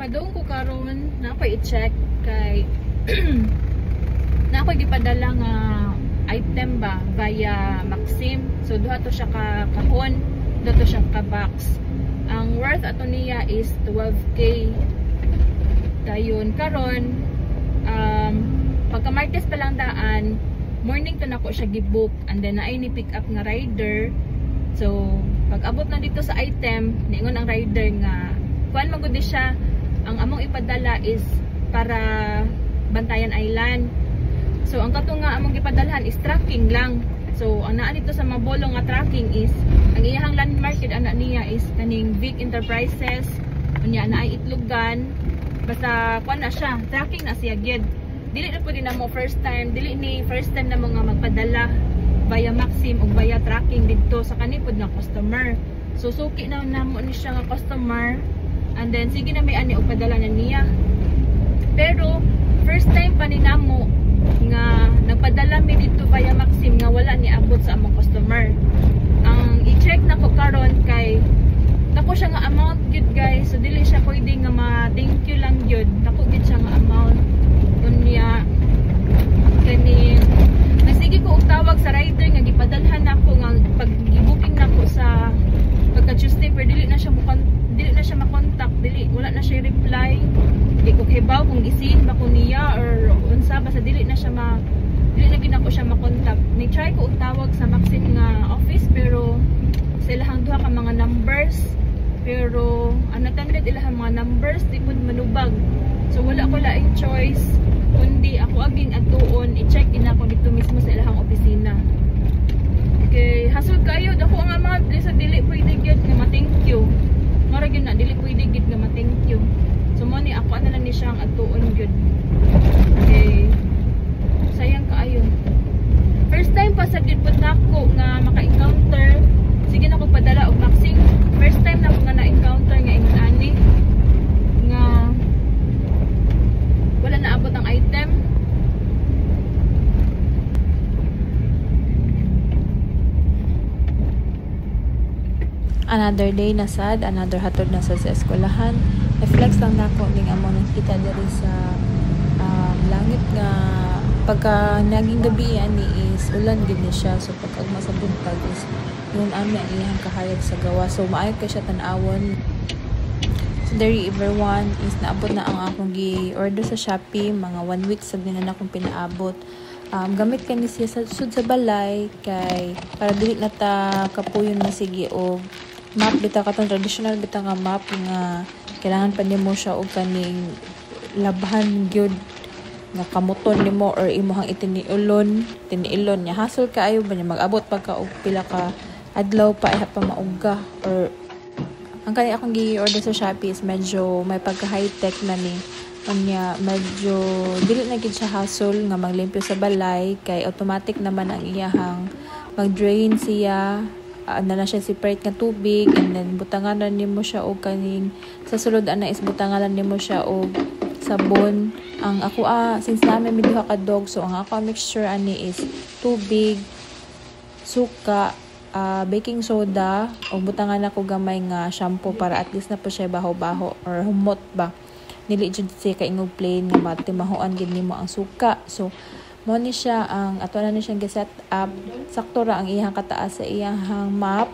Doon ko karon na ako i-check kay na ako gipadala nga item ba via Maxim. So duha to siya ka kahon, duha to siya ka box. Ang worth ato niya is 12k. Dayon karon pagka Martes pa lang daan, morning to nako siya gibook and then naay ni pick up nga rider. So pag abot na dito sa item, niingon ang rider nga kuan magud siya, ang among ipadala is para Bantayan Island. So ang kato nga among ipadalhan is tracking lang. So ang naa dito sa mabolong nga tracking is ang iyahang landmark ana niya is kaning Vic Enterprises, unya naay Itlogan. Basta kuan na siya, tracking na siya gyud. Dili na po din mo first time, dili ni first time na mo nga magpadala via Maxim o via tracking dito sa kanipod nga customer. So suki na namo ni siya nga customer and then sige na may ani og padala na niya. Pero first time pa ni namo nga nagpadala mi dito via Maxim nga wala ni abot sa among customer. Ang i-check na ko karon kay nako siya nga amount gyud guys. So dili siya pwede nga ma-thank you lang gyud. Nako gyud siya nga amount. Unya kani sige ko og tawag sa rider nga gipadalhan nako nga pag gi-booking nako sa pagka Tuesday pero dili na siya makontak, dili wala na siya reply. Di ko hibaw kung gisin ba ko niya or unsa basta dili na ginako siya makontak. Ni try ko og tawag sa Maxim nga office pero sa ilahang duha ka mga numbers pero unattended ilahang mga numbers di pud manubag. So wala ko laing choice kundi ako aging atuon i-check in ako dito mismo sa ilahang opisina. Okay, hasod kayo dako nga mga sa dili pwede gyud nga ma-thank you. Mara gyud na dili pwede gyud nga ma-thank you. So mo ni ako na lang ni siyang atuon gyud. Okay. Sayang kaayo. First time pa sa gid pud nako nga maka-encounter. Sige na ko padala og Maxim. First time na ko nga na-encounter nga ingon ani nga wala na abot ang item. Another day na sad, another hatod na sad sa eskwelahan. Reflex lang nako ning amo nakita diri sa langit nga pagka naging gabi ani is ulan gid ni siya. So pag agma sa buntag is yun ang iyang kahayag sa gawa. So maayo ka siya tan-awon. So there everyone is naabot na ang akong gi-order sa Shopee. Mga 1 week sa na akong pinaabot. Gamit kani siya sa sud sa balay kay para dili na ta kapuyon na sige og map bitaw katong traditional bitaw nga map nga kailangan pa nimo siya og kaning labhan gyud nga kamuton nimo or imong tiniilon nya hasol kaayo ba niya mag-abot pagka og pila ka adlaw pa iha pa maugga or ang kani akong gi-order sa Shopee is medyo may pagka high tech na ni unya medyo dili na gid siya hassle nga maglimpyo sa balay kay automatic naman ang iyahang mag-drain siya na siya separate nga tubig and then butanganan nimo siya og kaning sa sulod ana is butanganan nimo siya og sabon. Ang ako since namin mi duha ka dog so ang ako mixture ani is tubig, suka, baking soda o butangan ako gamay nga shampoo para at least na po siya baho-baho or humot ba. Nili jud siya kaingog plain nga matimahuan gid nimo ang suka. So mo ni siya ang ato na ni siyang gi-set up sakto ra ang iyang kataas sa iyang map.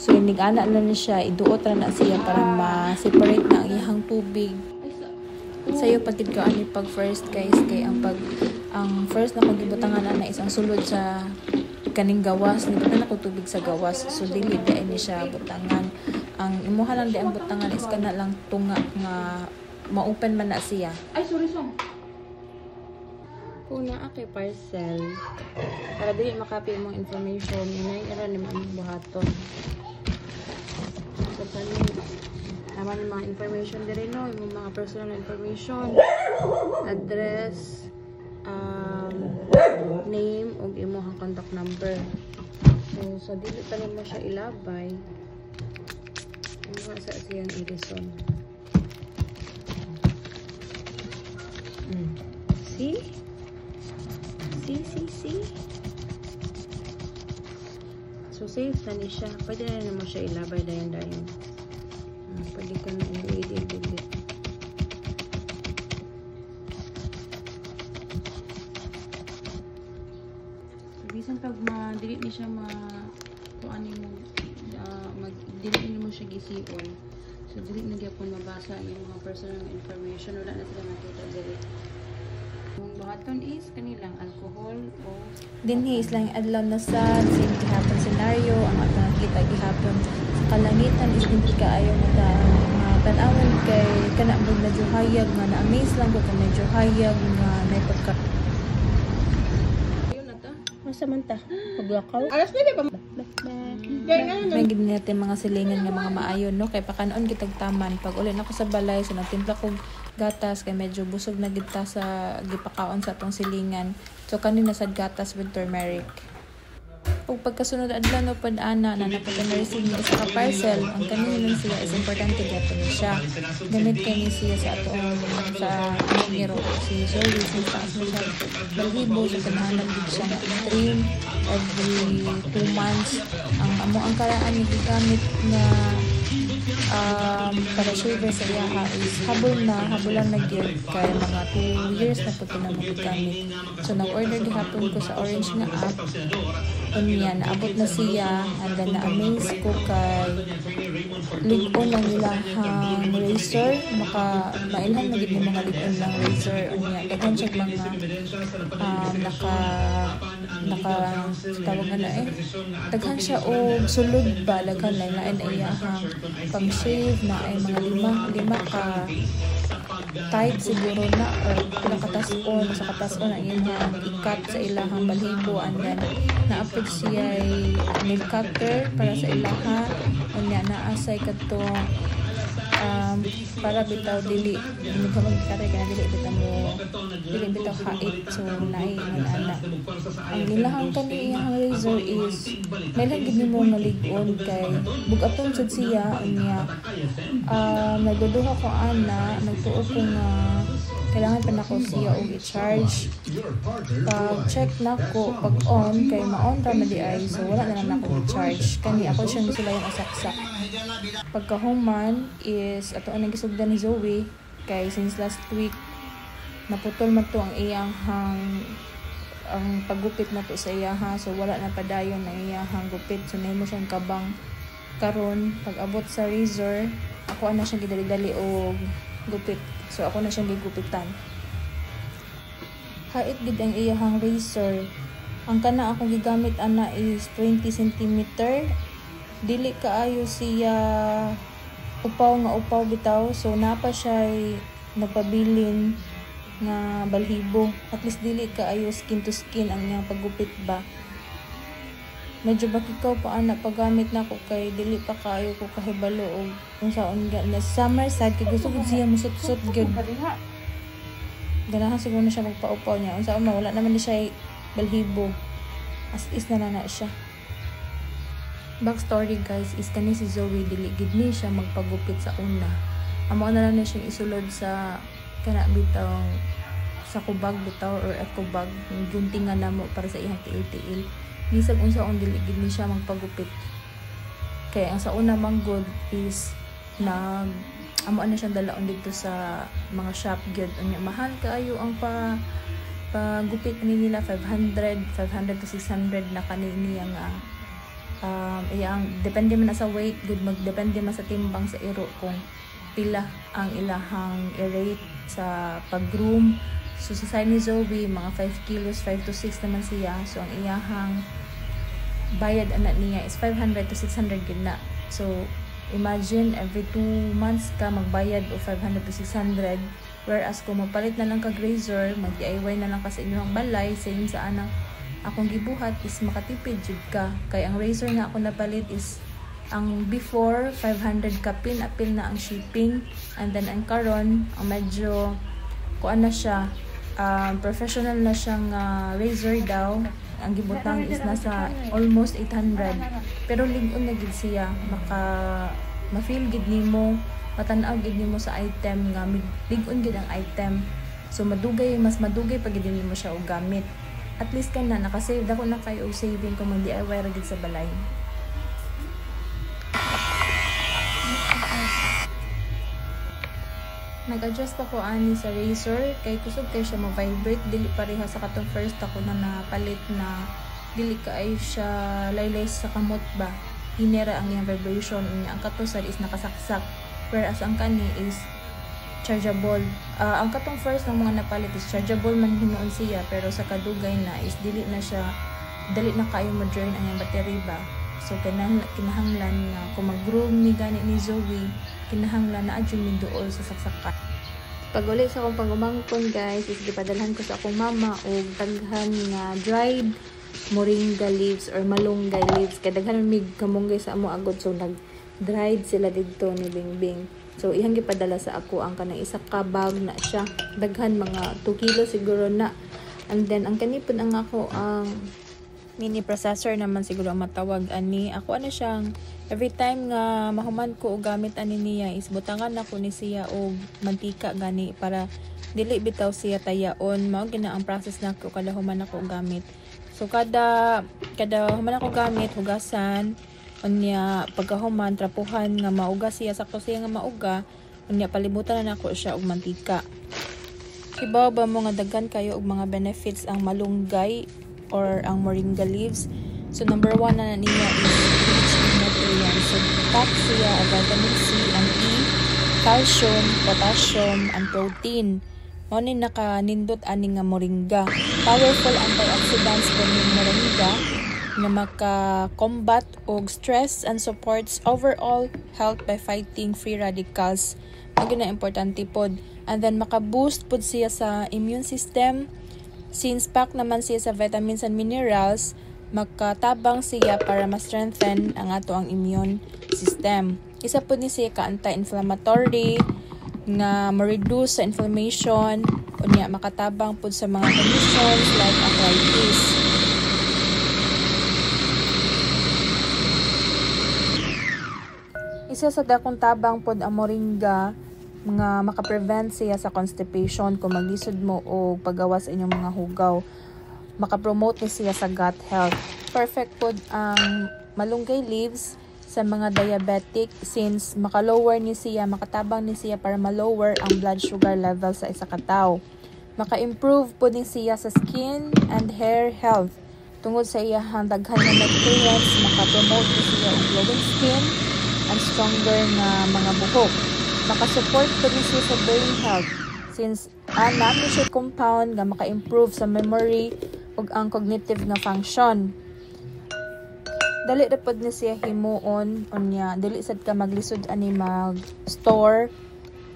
So nig-ana na ni siya iduot ra na siya para ma-separate na ang iyang tubig. Sayo pagkid ko ani pag first guys kay ang first na pagibutangan ana is ang sulod sa kaning gawas ni na ko tubig sa gawas so dili dai ni siya butangan ang imuha lang di ang butangan is kana lang tunga nga ma-open man na siya. Ay sorry song. Kung naa kay parcel para dili makapi imong information inay era ni mo buhaton. So kanin naman yung mga information diri no, yung mga personal information, address, name ug imong contact number. So dili pa nimo siya ilabay. Ano sa siyang irison. See? See? So safe na ni siya. Pwede na naman siya ilabay dayon. Pwede ka na i-edit. bisan pag ma-delete ni siya kung ano mo mag-delete mo siya gisipon. So delete na gyapon mabasa yung mga personal information, wala na sila makita diri. Yung buhaton is kanilang alcohol o Dinhi is lang adlaw na sa same gihapon scenario ang ato nakita gihapon sa kalangitan is hindi kaayo mata tan-awon kay kana bug medyo hayag nga na-amaze lang ko kay medyo hayag nga may pagka ayun na ta. Asa man ta? Paglakaw? Alas na ba? may gid natin mga silingan nga mga maayon no kay pakanoon kitag taman pag uli na ko sa balay so nagtimpla kog gatas kay medyo busog na gid ta sa gipakaon sa atong silingan so kanina sad gatas with turmeric. Ug pagkasunod adlaw no pud ana na napag-receive ni sa parcel ang kanina siya is importante gyapon ni siya gamit kay ni siya sa atong sa numero si Zoe sa siya balhibo sa kanahanan gid siya na stream every 2 months ang karaan ni gigamit na para shaver sa iyaha is habulan na gyud kay mga 2 years na pud na mo gigamit so nag-order gihapon ko sa Orange nga app unya naabot na siya and then na-amaze ko kay lig-on lang nilang razor mailhan na gid mga lig-on lang razor unya daghan siya mga tawag na daghan siya og sulod ba daghan lain iyahang pang shave na ay mga lima ka type siguro na or pila katason sa katason ang iyang ikat sa ilahang balhibo and then na-upload siya ay nail cutter para sa ilaha unya naasay katong para bitaw dili magkamag kare kana dili bitaw hait so naay ana ang ilahang kaniyang razor is may lang gid mo malig-on kay bugaton sad siya unya nagduduha ko ana nagtuo ko nga kailangan pa nako siya og i-charge pag check nako pag on kay ma-on ra madi ay so wala na lang nako i-charge kani ako siyang sulayan asaksak pagkahuman is ato ang gisugdan ni Zoe kay since last week naputol man to ang iyang ang paggupit na to sa iyaha so wala na padayon na iyahang gupit so nahimo siyang kabang karon pag abot sa razor ako ana siyang gidali-dali og gupit so ako na siyang gigupitan hait gid ang iyahang razor ang kana akong gigamit ana is 20 cm dili kaayo siya upaw bitaw so napa siya nagpabilin nga balhibo at least dili kaayo skin to skin ang iyang paggupit ba medyo bakikaw pa ana paggamit na ko kay dili pa kaayo ko kahibalo og kung saon na summer sad kay gusto ko siya musot-sot gyud ganahan siguro na siya magpaupaw niya unsa man wala naman ni siya balhibo as is na siya. Backstory guys is kani si Zoe dili gid ni siya magpagupit sa una amo na lang siya isulod sa kana bitaw sa kubag bitaw or eco bag guntingan namo para sa iyang tiil-tiil bisag unsa on dili gid ni siya magpagupit kay ang sa una manggod is amo na siyang dalaon dito sa mga shop gyud unya mahal kaayo ang pagupit nila 500 to 600 na kaniniya nga iyang depende man sa weight good magdepende man sa timbang sa iro kung pila ang ilahang i-rate sa pag-groom so sa size ni Zoe mga 5 kilos 5 to 6 naman siya so ang iyahang bayad anak niya is 500 to 600 gid na so imagine every 2 months ka magbayad o 500 to 600 whereas kung mapalit na lang kag razor mag-DIY na lang ka sa inyong balay same sa anang akong gibuhat is makatipid jud ka kay ang razor nga ako napalit is ang before 500 ka apil na ang shipping and then ang karon ang medyo kuan na siya professional na siyang razor daw ang gibutang is nasa almost 800 pero lig-on na gid siya ma-feel gid nimo matanaw gid nimo sa item nga lig-on gid ang item so mas madugay pag gid nimo siya og gamit at least kana naka-save dako na kayo og saving kung mag-DIY ra gid sa balay. Nag-adjust ako ani sa razor kay kusog kay siya ma-vibrate dili pareha sa katong first ako na napalit na dili kaayo siya laylay sa kamot ba, hinera ang iyang vibration niya. Ang katong is nakasaksak, whereas ang kani is chargeable. Ang katong first ng mga napalit is chargeable man hinuon siya, pero sa kadugay na is dili na kayo ma-drain ang iyang battery ba. So kinahanglan na kung mag-groom ni gani ni Zoe, kinahanglan na adyo mi duol sa saksakan. Pag uli sa akong pangumangkon guys, is gipadalhan ko sa akong mama og daghan nga dried moringa leaves or malunggay leaves. Kaya daghan mig kamunggay sa amo agod, so nag-dried sila dito ni Bingbing. So ihang gipadala sa ako ang kanang isa ka bag na siya. Daghan mga 2 kilo siguro na. And then ang kanipon ang ako ang mini processor naman siguro ang matawag ani. Ako ano siyang every time nga mahuman ko og gamit ani niya is butangan ako ni siya og mantika gani para dili bitaw siya tayaon. Mao gina ang process nako kada human ako og gamit. So kada human ako gamit hugasan unya pagkahuman trapuhan nga mauga siya sakto siya nga mauga unya palibutan na nako siya og mantika. Ibaw ba mo nga daghan kayo og mga benefits ang malunggay or ang moringa leaves. So number 1 na niya is rich in nutrients. So top siya ang vitamin C and E, calcium, potassium, and protein. Mao ni nakanindot ani nga moringa. Powerful antioxidants po ni moringa na maka-combat og stress and supports overall health by fighting free radicals. Mao na importante pod. And then maka-boost pod siya sa immune system. Since pack naman siya sa vitamins and minerals, makatabang siya para ma-strengthen ang ato ang immune system. Isa po ni siya ka-anti-inflammatory, nga ma-reduce sa inflammation, unya makatabang po sa mga conditions like arthritis. Isa sa dakong tabang po ang moringa, mga makaprevent siya sa constipation kung maglisod mo o paggawa sa inyong mga hugaw. Makapromote ni siya sa gut health. Perfect po ang malunggay leaves sa mga diabetic since makalower ni siya, makatabang ni siya para malower ang blood sugar level sa isa ka tawo. Maka-improve po ni siya sa skin and hair health. Tungod sa iyang daghan na nutrients, makapromote ni siya ang glowing skin and stronger na mga buhok. Maka-support po ni siya sa brain health since namin siya compound nga maka-improve sa memory ug ang cognitive nga function. Dali ra pod ni siya himuon unya dili sad ka maglisod ani mag-store.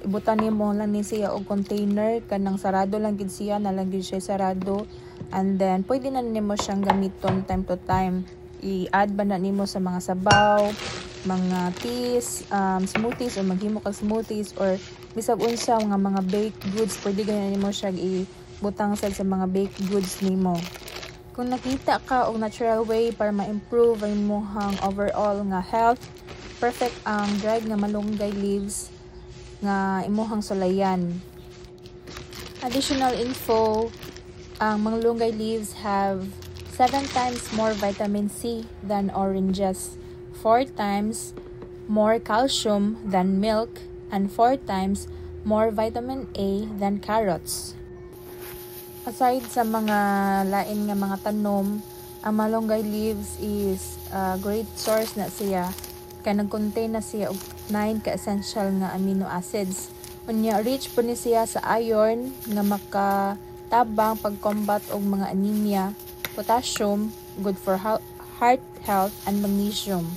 Ibutan nimo lang ni siya og container kanang sarado lang gid siya, nalang gid siya sarado. And then pwede na nimo siyang gamiton time to time. I-add ba na nimo sa mga sabaw, mga teas, smoothies or maghimo kag smoothies or bisag unsa nga mga baked goods, pwede ganyan nimo siya ibutang sa mga baked goods nimo. Kung nakita ka og natural way para ma-improve ang imong overall nga health, perfect ang dried nga malunggay leaves nga imong sulayan. Additional info, ang malunggay leaves have 7 times more vitamin C than oranges, 4 times more calcium than milk, and 4 times more vitamin A than carrots. Aside sa mga lain nga mga tanom, ang malunggay leaves is a great source na siya kaya nag-contain na siya og 9 ka-essential nga amino acids. Unya rich po ni siya sa iron nga makatabang pag-combat og mga anemia, potassium, good for heart health, and magnesium.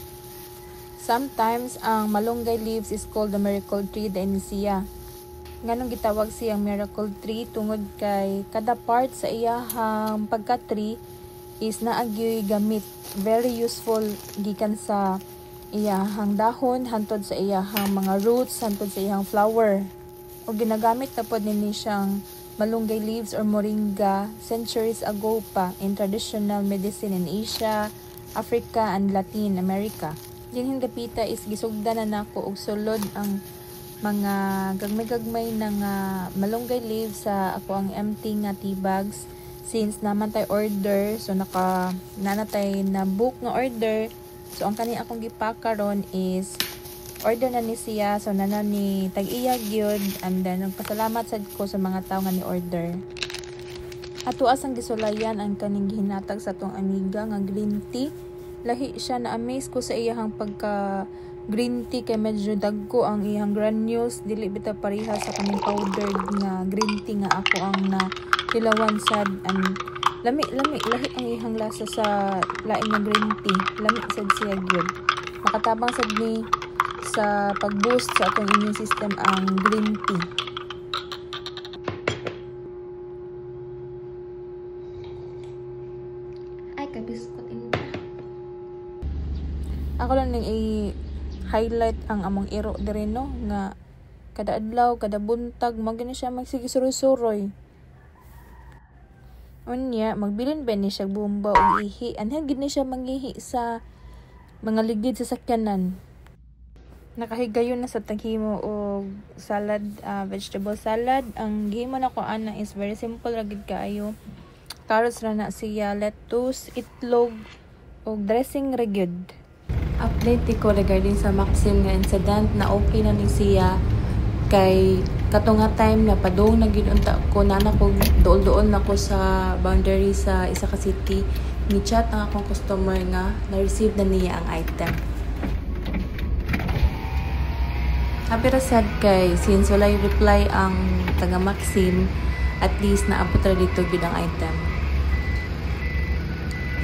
Sometimes ang malunggay leaves is called the miracle tree dahil siya. Nganong gitawag siyang miracle tree tungod kay kada part sa iyahang pagka-tree is naagyoy gamit. Very useful gikan sa iyahang dahon hantod sa iyahang mga roots hantod sa iyahang flower. O ginagamit na pod nini siyang malunggay leaves or moringa centuries ago pa in traditional medicine in Asia, Africa, and Latin America. Dinhin gapita is gisugdan na nako og sulod ang mga gagmay-gagmay na nga malunggay leaves sa ako ang empty nga tea bags since naman tay order, so nanatay na book nga order. So ang kani akong gipaka ron is order na ni siya, so nana ni tag-iya gyud, and then nagpasalamat sad ko sa mga tao nga ni order. Ato asang gisulayan ang kaning hinatag sa tong amiga nga green tea. Lahi siya, na amaze ko sa iyang pagka green tea kay medyo dagko ang iyang granules, dili bitaw pareha sa kaning powdered nga green tea nga ako ang na tilawan sad. Lami lahi ang iyang lasa sa lain nga green tea. Lami sad siya gyud. Makatabang sad ni sa pag-boost sa atong immune system ang green tea. Ay, kabiskot ini. Ako lang ning i-highlight ang among iro diri no nga kada adlaw, kada buntag magani siya magsigisuroy-suroy. Unya magbilin ba ni siya bomba o ihi, anhan gid ni siya mangihi sa mga ligid sa sakyanan. Nakahigayon na sa taghimo og salad, vegetable salad. Ang gihimo na ko ana is very simple ra gid kaayo. Carrots ra na siya, lettuce, itlog og dressing ra gyud. Update ko regarding sa Maxim nga incident na okay na ni siya kay katong nga time na padung na gyud unta ko nana ko dool na ko sa boundary sa isa ka city. Ni chat ang akong customer nga na-receive na niya ang item. Happy ra sad kay since walay reply ang taga Maxim, at least naabot ra dito gyud ang item.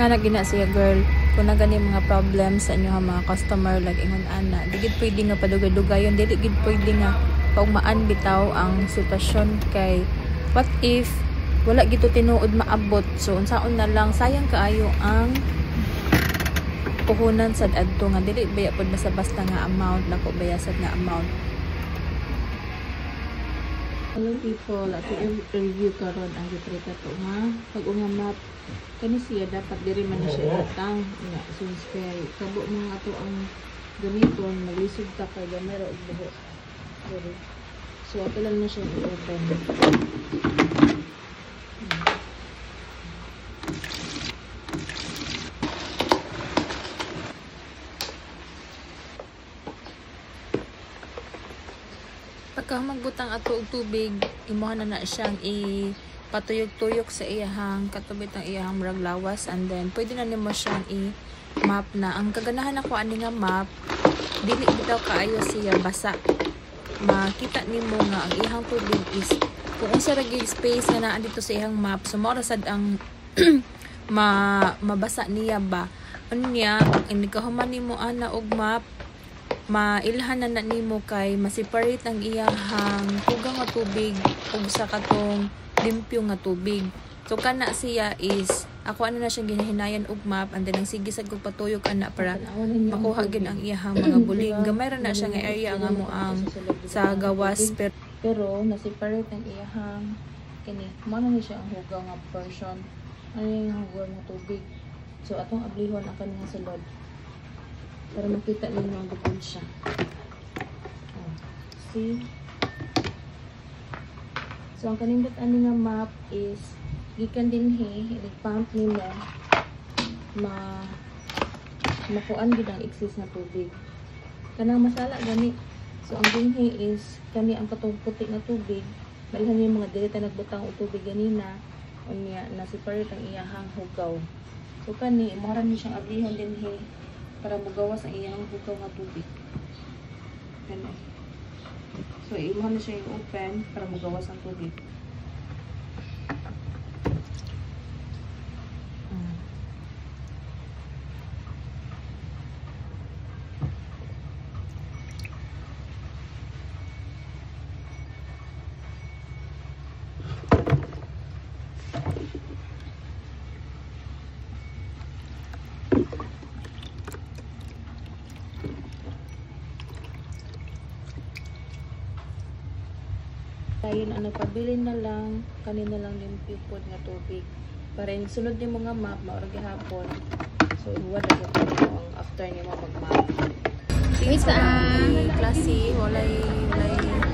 Nga nagina siya girl, kung na gani mga problems sa inyo mga customer lag ingon ana, di gid pwede nga padugay-dugayon, dili gid pwede nga paugmaan bitaw ang sitwasyon kay what if wala gito tinuod maabot, so unsaon na lang sayang kaayo ang puhunan sad adto nga dili baya pod basta-basta nga amount nako bayasad nga amount. Hello people, ato i-review karon ang gitrita to ha. Pag map kani siya dapat diri man siya atang nga since kay kabo mga ato ang gamiton maglisod ta kay gamay ra og buho. So ato lang na siya i-open. Pagka magbutang ato og tubig, imuha na siyang ipatuyok-tuyok sa iyahang katubit ng iyahang murag lawas, and then pwede na nimo siyang i-map na. Ang kaganahan ako ani nga map, dili bitaw kaayo siya basa. Makita nimo nga ang iyahang tubig is kung unsa ra gyud space nga naa dito sa iyahang map, so mao ra sad ang mabasa niya ba. Unya, hindi ka human nimo ana og map, mailhan na nimo kay ma-separate ang iyahang tugang nga tubig ug sa katong limpyo nga tubig. So kana siya is ako ana na siyang ginahinayan og map, and then ang sige sad kog patuyok ana para makuha gid ang iyahang mga bulig. Gamay ra na siya nga area nga mo ang sa gawas, pero na-separate ang iyahang kini. Mao na siya ang hugaw nga portion. Ano yung hugaw nga tubig. So atong ablihon ang kanang sulod para makita ninyo ang diferensya. See? So ang kanindot ani nga map is gikan dinhi i-pump nimo makuan gid ang excess na tubig. Kanang masala gani. So ang dinhi is kani ang katong puti na tubig, malhan yung mga direta nagbutang og tubig ganina, unya na separate ang iyahang hugaw. So kani imuharan ni siyang ablihon dinhi para mugawas ang iyang hugaw nga tubig. Kani. So imuha na siya yung open para mugawas ang tubig. Ayun, ano, pabilin na lang, kanina lang yung pipod nga tubig. Para yung sunod yung mga map, maurag hapon. So, iwad na ito ang after niyo mag-map. Since klase, walay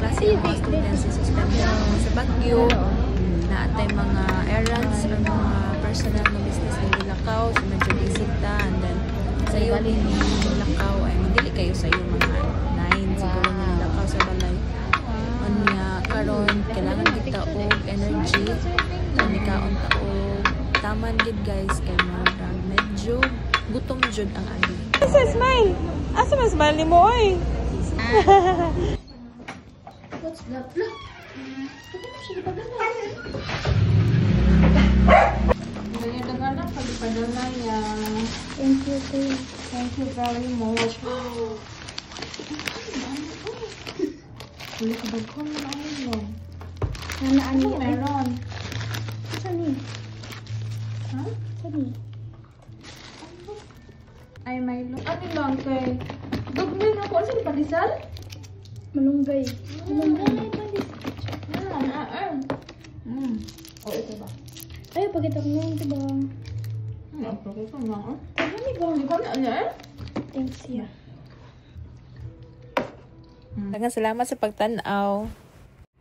klase yung mga students sa suspension sa Baguio, na atay mga errands or mga personal na business ng Lakaw, so medyo bisita, and then sa iyo din yung Lakaw, ay mandili kayo sa iyo mga 9, siguro ng Lakaw sa balay. Karon kailangan kita og energy, kanikaon ta taman gid guys kay medyo gutom jud ang ani. Asa smile? Asa man smile ni mo oy? What's that? Look. Ganyan na pagpadala niya. Thank you, too. Thank you very much. Wala ka ba kung ano? Ano Meron. Sani? Ha? Sani? Ay, Milo. Ano lang kay? Dugmay na ko. Saan pandesal? Malunggay. Malunggay. Oh, ito ba? Ay, pagkita ko nung, diba? Ito nga. Ano ba? Hindi ko na ano eh? Thanks, yeah. Daghang salamat sa pagtan-aw.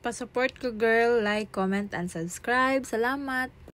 Pa-support ko girl, like, comment, and subscribe. Salamat!